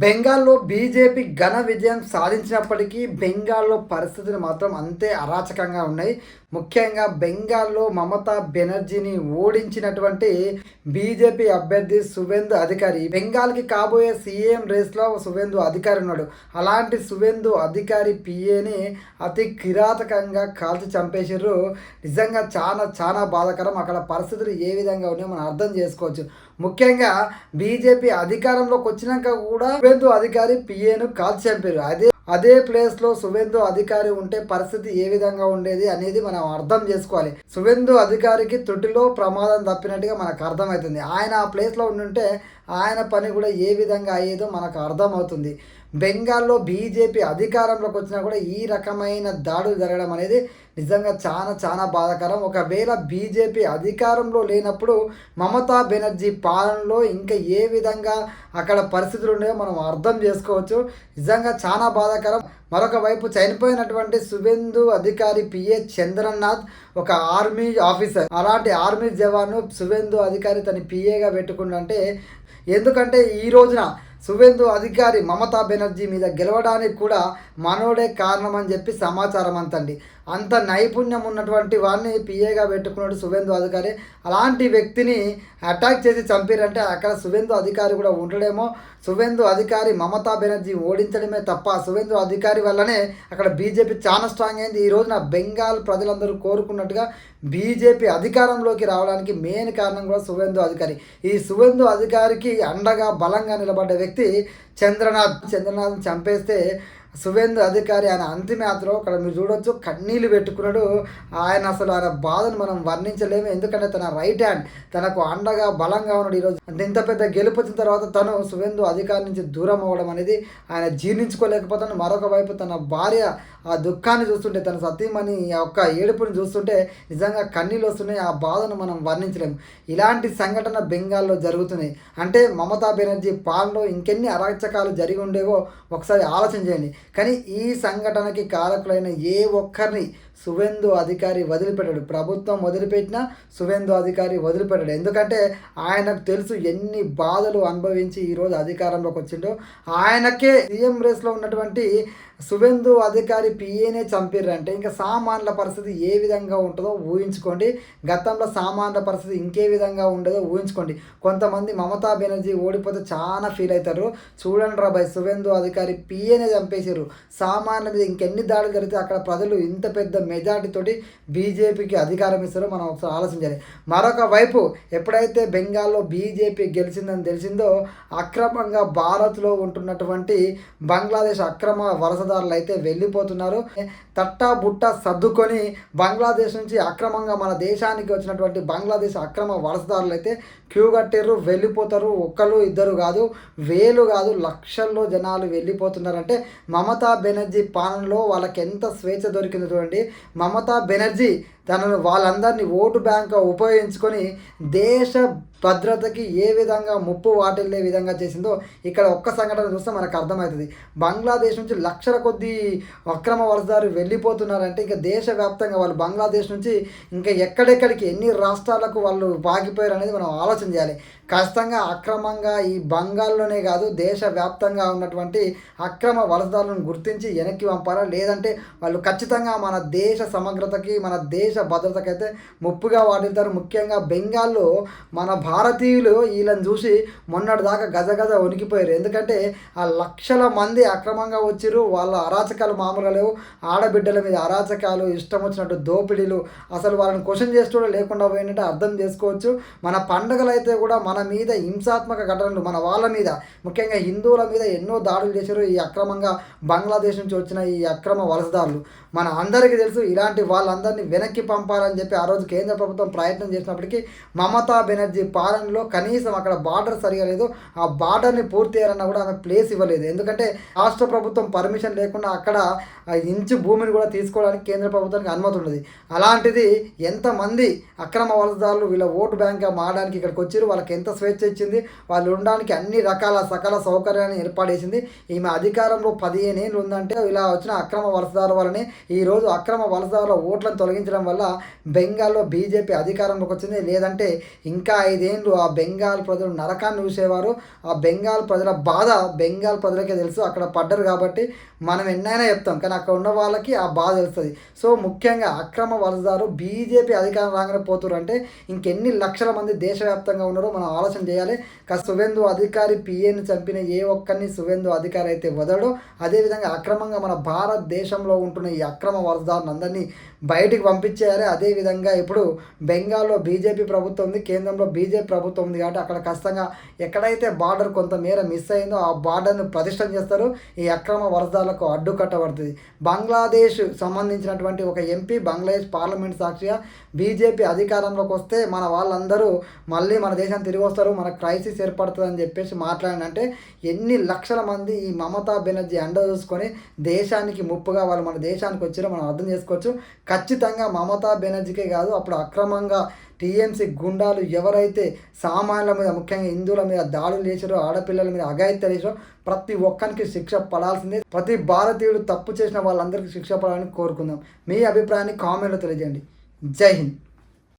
బెంగాల్లో బీజేపీ ఘన విజయం సాధించినప్పటికీ బెంగాల్లో పరిస్థితులు మాత్రం అంతే అరాచకంగా ఉన్నాయి. ముఖ్యంగా బెంగాల్లో మమతా బెనర్జీని ఓడించినటువంటి బీజేపీ అభ్యర్థి సువేందు అధికారి, బెంగాల్కి కాబోయే సీఎం రేస్లో సువేందు అధికారి ఉన్నాడు. అలాంటి సువేందు అధికారి పిఏని అతి కిరాతకంగా కాల్చి చంపేసారు. నిజంగా చాలా చాలా బాధాకరం. అక్కడ పరిస్థితులు ఏ విధంగా ఉన్నాయో మనం అర్థం చేసుకోవచ్చు. ముఖ్యంగా బీజేపీ అధికారంలోకి వచ్చినాక కూడా సువేందు అధికారి పిఏను కాల్చి చంపారు. అదే ప్లేస్లో సువేందు అధికారి ఉంటే పరిస్థితి ఏ విధంగా ఉండేది అనేది మనం అర్థం చేసుకోవాలి. సువేందు అధికారికి త్రుటిలో ప్రమాదం తప్పినట్టుగా మనకు అర్థమవుతుంది. ఆయన ఆ ప్లేస్లో ఉండుంటే ఆయన పని కూడా ఏ విధంగా అయ్యేదో మనకు అర్థమవుతుంది. బెంగాల్లో బీజేపీ అధికారంలోకి వచ్చినా కూడా ఈ రకమైన దాడులు జరగడం అనేది నిజంగా చాలా చాలా బాధాకరం. ఒకవేళ బీజేపీ అధికారంలో లేనప్పుడు మమతా బెనర్జీ పాలనలో ఇంకా ఏ విధంగా అక్కడ పరిస్థితులు ఉన్నాయో మనం అర్థం చేసుకోవచ్చు. నిజంగా చాలా బాధాకరం. మరొక వైపు చనిపోయినటువంటి సువేందు అధికారి పిఏ చంద్రనాథ్ ఒక ఆర్మీ ఆఫీసర్. అలాంటి ఆర్మీ జవాను సువేందు అధికారి తన పిఏగా పెట్టుకుంటే, ఎందుకంటే ఈ రోజున సువేందు అధికారి మమతా బెనర్జీ మీద గెలవడానికి కూడా మనోడే కారణం అని చెప్పి సమాచారం అంతండి. అంత నైపుణ్యం ఉన్నటువంటి వాడిని పిఏగా పెట్టుకున్నాడు సువేందు అధికారి. అలాంటి వ్యక్తిని అటాక్ చేసి చంపారంటే అక్కడ సువేందు అధికారి కూడా ఉండడేమో. సువేందు అధికారి మమతా బెనర్జీ ఓడించడమే తప్ప సువేందు అధికారి వల్లనే అక్కడ బీజేపీ చాలా స్ట్రాంగ్ అయింది. ఈ రోజున బెంగాల్ ప్రజలందరూ కోరుకున్నట్టుగా బీజేపీ అధికారంలోకి రావడానికి మెయిన్ కారణం కూడా సువేందు అధికారి. ఈ సువేందు అధికారికి అండగా బలంగా నిలబడ్డ వ్యక్తి చంద్రనాథ్ చంపేస్తే సువేందు అధికారి ఆయన అంతిమయాత్రలో అక్కడ మీరు చూడొచ్చు కన్నీళ్ళు పెట్టుకున్నాడు. ఆయన బాధను మనం వర్ణించలేము. ఎందుకంటే తన రైట్ హ్యాండ్ తనకు అండగా బలంగా ఉన్నాడు. ఈరోజు ఇంత పెద్ద గెలుపు వచ్చిన తర్వాత తను సువేందు అధికారి నుంచి దూరం అవ్వడం అనేది ఆయన జీర్ణించుకోలేకపోతాను. మరొక వైపు తన భార్య ఆ దుఃఖాన్ని చూస్తుంటే, తన సతీమణి యొక్క ఏడుపుని చూస్తుంటే నిజంగా కన్నీళ్ళు వస్తున్నాయి. ఆ బాధను మనం వర్ణించలేము. ఇలాంటి సంఘటన బెంగాల్లో జరుగుతున్నాయి అంటే మమతా బెనర్జీ పాలనలో ఇంకెన్ని అరాచకాలు జరిగి ఉండేవో ఒకసారి ఆలోచన చేయండి. కానీ ఈ సంఘటనకి కారకులైన ఏ ఒక్కరిని సువేందు అధికారి వదిలిపెట్టాడు. ప్రభుత్వం వదిలిపెట్టినా సువేందు అధికారి వదిలిపెట్టాడు. ఎందుకంటే ఆయనకు తెలుసు ఎన్ని బాధలు అనుభవించి ఈరోజు అధికారంలోకి వచ్చిండో. ఆయనకే సీఎం రేస్లో ఉన్నటువంటి సువేందు అధికారి పిఏనే చంపారంటే ఇంకా సామాన్యుల పరిస్థితి ఏ విధంగా ఉంటుందో ఊహించుకోండి. గతంలో సామాన్యుల పరిస్థితి ఇంకే విధంగా ఉండదో ఊహించుకోండి. కొంతమంది మమతా బెనర్జీ ఓడిపోతే చాలా ఫీల్ అవుతారు. చూడండి రాబాయ్, సువేందు అధికారి పిఏనే చంపేశారు. సామాన్యుల మీద ఇంకెన్ని దాడులు జరిగితే అక్కడ ప్రజలు ఇంత పెద్ద మెజార్టీతోటి బీజేపీకి అధికారం ఇస్తారో మనం ఒకసారి ఆలోచించాలి. మరొక వైపు ఎప్పుడైతే బెంగాల్లో బీజేపీ గెలిచిందని తెలిసిందో అక్రమంగా భారత్లో ఉంటున్నటువంటి బంగ్లాదేశ్ అక్రమ వలసదారులు అయితే వెళ్ళిపోతున్నారు. తట్టా బుట్ట సర్దుకొని బంగ్లాదేశ్ నుంచి అక్రమంగా మన దేశానికి వచ్చినటువంటి బంగ్లాదేశ్ అక్రమ వలసదారులు అయితే క్యూ కట్టారు, వెళ్ళిపోతారు. ఒక్కరు ఇద్దరు కాదు, వేలు కాదు, లక్షల్లో జనాలు వెళ్ళిపోతున్నారంటే మమతా బెనర్జీ పాలనలో వాళ్ళకి ఎంత స్వేచ్ఛ దొరికిందో చూడండి. మమతా బెనర్జీ తనను వాళ్ళందరినీ ఓటు బ్యాంక్గా ఉపయోగించుకొని దేశ భద్రతకి ఏ విధంగా ముప్పు వాటిల్లే విధంగా చేసిందో ఇక్కడ ఒక్క సంఘటన చూస్తే మనకు అర్థమవుతుంది. బంగ్లాదేశ్ నుంచి లక్షల కొద్దీ అక్రమ వలసదారు వెళ్ళిపోతున్నారంటే ఇంకా దేశవ్యాప్తంగా వాళ్ళు బంగ్లాదేశ్ నుంచి ఇంకా ఎక్కడెక్కడికి ఎన్ని రాష్ట్రాలకు వాళ్ళు పాకిపోయారు అనేది మనం ఆలోచన చేయాలి. ఖచ్చితంగా అక్రమంగా ఈ బంగాల్లోనే కాదు దేశవ్యాప్తంగా ఉన్నటువంటి అక్రమ వలసదారులను గుర్తించి వెనక్కి పంపాలా. లేదంటే వాళ్ళు ఖచ్చితంగా మన దేశ సమగ్రతకి మన దేశ భద్రతకి అయితే ముప్పుగా వాటిల్తారు. ముఖ్యంగా బెంగాల్లో మన భారతీయులు వీళ్ళని చూసి మొన్నటి దాకా గజగజ వణికిపోయారు. ఎందుకంటే ఆ లక్షల మంది అక్రమంగా వచ్చిర్రు. వాళ్ళ అరాచకాలు మామూలుగా లేవు. ఆడబిడ్డల మీద అరాచకాలు, ఇష్టం వచ్చినట్టు దోపిడీలు, అసలు వాళ్ళని క్వశ్చన్ చేస్తూ లేకుండా పోయినట్టు అర్థం చేసుకోవచ్చు. మన పండుగలు అయితే కూడా మన మీద హింసాత్మక ఘటనలు, మన వాళ్ళ మీద ముఖ్యంగా హిందువుల మీద ఎన్నో దాడులు చేశారు ఈ అక్రమంగా బంగ్లాదేశ్ నుంచి వచ్చిన ఈ అక్రమ వలసదారులు. మన అందరికీ తెలుసు. ఇలాంటి వాళ్ళందరినీ వెనక్కి పంపాలని చెప్పి ఆ రోజు కేంద్ర ప్రభుత్వం ప్రయత్నం చేసినప్పటికీ మమతా బెనర్జీ పాలనలో కనీసం అక్కడ బార్డర్ సరిగా లేదు. ఆ బార్డర్ని పూర్తి చేయాలన్నా కూడా ఆమె ప్లేస్ ఇవ్వలేదు. ఎందుకంటే రాష్ట్ర ప్రభుత్వం పర్మిషన్ లేకుండా అక్కడ ఇంచు భూమిని కూడా తీసుకోవడానికి కేంద్ర ప్రభుత్వానికి అనుమతి ఉండదు. అలాంటిది ఎంతమంది అక్రమ వలసదారులు వీళ్ళ ఓటు బ్యాంక్గా మారడానికి ఇక్కడికి వచ్చారు. వాళ్ళకి ఎంత ఎంత స్వేచ్ఛ ఇచ్చింది, వాళ్ళు ఉండడానికి అన్ని రకాల సకల సౌకర్యాలను ఏర్పాటు చేసింది. ఈమె అధికారంలో 15 ఏళ్ళు ఉందంటే ఇలా వచ్చిన అక్రమ వలసదారుల వల్లనే ఈరోజు అక్రమ వలసదారుల ఓట్లను తొలగించడం వల్ల బెంగాల్లో బీజేపీ అధికారంలోకి వచ్చింది. లేదంటే ఇంకా 5 ఏళ్ళు ఆ బెంగాల్ ప్రజలు నరకాన్ని చూసేవారు. ఆ బెంగాల్ ప్రజల బాధ బెంగాల్ ప్రజలకే తెలుసు. అక్కడ పడ్డరు కాబట్టి మనం ఎన్నైనా చెప్తాం, కానీ అక్కడ ఉన్న వాళ్ళకి ఆ బాధ తెలుస్తుంది. సో ముఖ్యంగా అక్రమ వలసదారు బీజేపీ అధికారం రాగానే పోతున్నారు అంటే ఇంకెన్ని లక్షల మంది దేశవ్యాప్తంగా ఉన్నారో మనం ఆలోచన చేయాలి. సువేందు అధికారి పిఏని చంపిన ఏ ఒక్కరిని సువేందు అధికారి అయితే వదలడో, అదేవిధంగా అక్రమంగా మన భారతదేశంలో ఉంటున్న ఈ అక్రమ వలసదారులను అందరినీ బయటికి పంపించేయాలి. అదేవిధంగా ఇప్పుడు బెంగాల్లో బీజేపీ ప్రభుత్వం ఉంది, కేంద్రంలో బీజేపీ ప్రభుత్వం ఉంది కాబట్టి అక్కడ ఖచ్చితంగా ఎక్కడైతే బార్డర్ కొంతమేర మిస్ అయిందో ఆ బార్డర్ను ప్రతిష్టం చేస్తారు. ఈ అక్రమ వలసదారులకు అడ్డుకట్టబడుతుంది. బంగ్లాదేశ్ సంబంధించినటువంటి ఒక ఎంపీ బంగ్లాదేశ్ పార్లమెంట్ సాక్షిగా బీజేపీ అధికారంలోకి వస్తే మన వాళ్ళందరూ మళ్ళీ మన దేశాన్ని తిరిగి వస్తారు, మన క్రైసిస్ ఏర్పడుతుంది అని చెప్పేసి మాట్లాడినంటే ఎన్ని లక్షల మంది ఈ మమతా బెనర్జీ అండ చూసుకొని దేశానికి ముప్పుగా వాళ్ళు మన దేశానికి వచ్చారో మనం అర్థం చేసుకోవచ్చు. ఖచ్చితంగా మమతా బెనర్జీకే కాదు, అప్పుడు అక్రమంగా టీఎంసీ గుండాలు ఎవరైతే సామాన్యుల మీద ముఖ్యంగా హిందువుల మీద దాడులు చేశారో, ఆడపిల్లల మీద అఘాయిత్యాలు చేశారో ప్రతి ఒక్కరికి శిక్ష పడాల్సిందే. ప్రతి భారతీయుడు తప్పు చేసిన వాళ్ళందరికీ శిక్ష పడాలని కోరుకుందాం. మీ అభిప్రాయాన్ని కామెంట్లో తెలియజేయండి. జై హింద్.